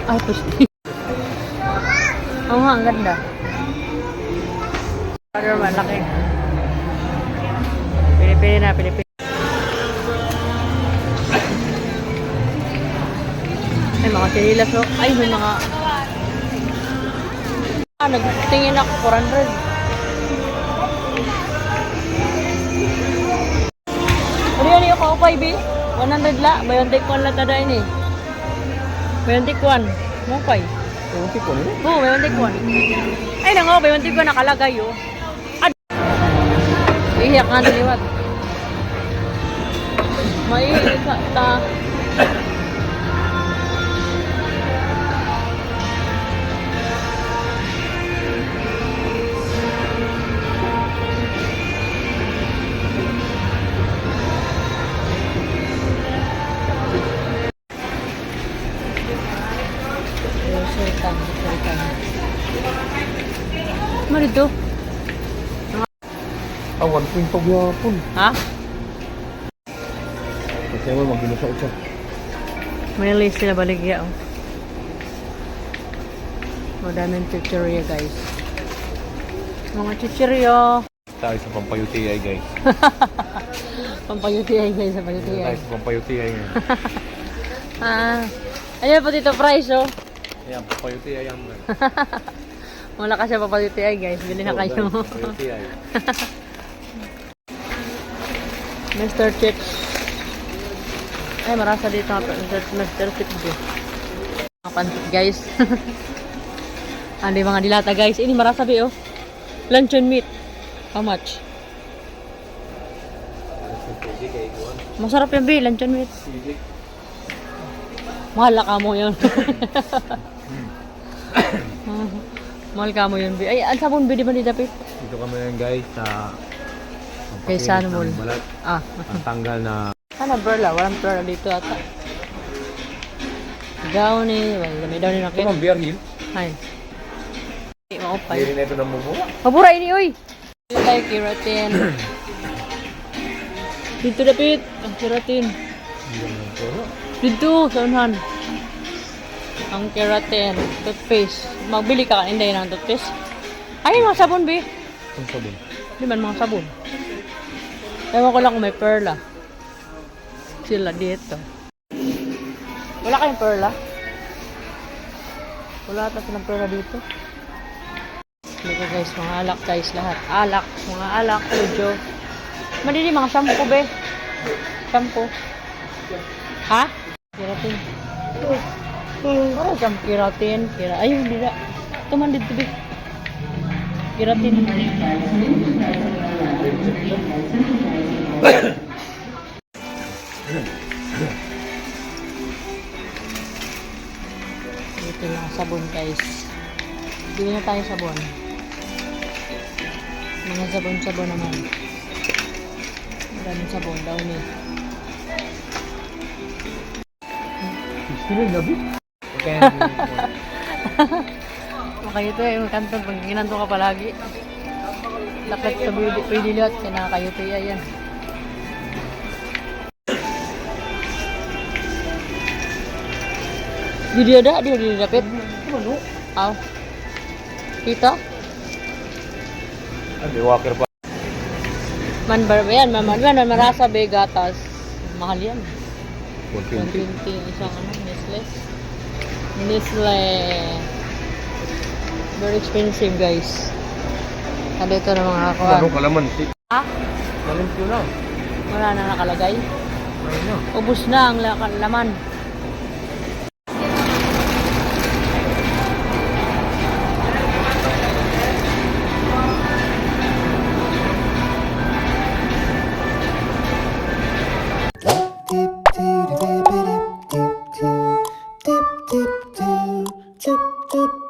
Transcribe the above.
Ay, pusti. Oo nga, ang ganda. Pero malaki. Pinipili na, pinipili. Ay, mga sinilas, oh. Ay, may mga... nagtingin ako, 400. Ano yan yung kaupay, B? 100 la. Bayon tikwan lang tada ini. Bayon tikwan. Mupay. Bayon tikwan ini? Oo, bayon tikwan. Ay, nango, bayon tikwan nakalagay, oh. Ihiyak nga diliwat. Maiiyak ta. Sultan. Ano dito? Awan po yung pagyapon. Ha? Kasi mo mag-inusa ito. May list sila baligya, oh. Madaming chichirya, guys. Mga chichirya. Tayo sa Pampayuti guys. Pampayuti guys, sa Pampayuti Tayo sa Pampayuti ngayon. Ano po dito price, oh? Ayan, Pampayuti yan. Wala kasi Pampayuti guys. Bili na kayo. Pampayuti Mr. Chips. Ay, marasa dito nga Mr. Chips eh. Mga pansit guys. Andi mga dilata guys. Ini marasa ba oh. Luncheon meat. How much? Masarap yung B, luncheon meat. Mahal ka mo yun. Mahal ka mo yun B. Ay, ang sabon B, di ba di dapit? Dito kami yan guys sa Kay San Mall. Ang tanggal na Sana berla, walang berla dito ata. Daw ni, may daw ni nakita. Ito ang Bear Hill. Ay. Hindi maupay. Hindi rin ito ng mumura. Mabura ini, uy! Dito tayo, keratin. Dito dapit, ang keratin. Dito, sa unahan. Ang keratin, toothpaste. Magbili ka kanina yun ng toothpaste. Ay, mga sabon, B. Ang sabon. Di man mga sabon. Ewan ko lang kung may perla. Sila dito. Wala kayong perla? Wala ata silang perla dito. Dito guys, mga alak guys lahat. Alak, mga alak, medyo. Madili, mga shampoo be. Shampoo. Ha? Keratin. Para siyang keratin. Ay, hindi na. Tuman dito be. Keratin. Ito lang sabon guys. Bili na tayo sabon. Mga sabon-sabon naman. Maraming sabon daw ni. Sino yung gabi? Okay ito eh. Magkanto. Pag ginanto ka palagi. Lakit sa pwede lahat. Kinakayo ito yan. Video dah, dia dapat. Ano? Aw. Kita? May walker pa. Man yan, man marasa be gatas. Mahal yan. 120. 120 isang ano, Nestle. Nestle. Very expensive, guys. Kada ito na mga kakuha. Ano kalamansi? Ha? Kalamansi na. Wala na nakalagay. Ano? Ubus na ang laman. Dip, dip, dip, dip, dip, dip, dip, dip.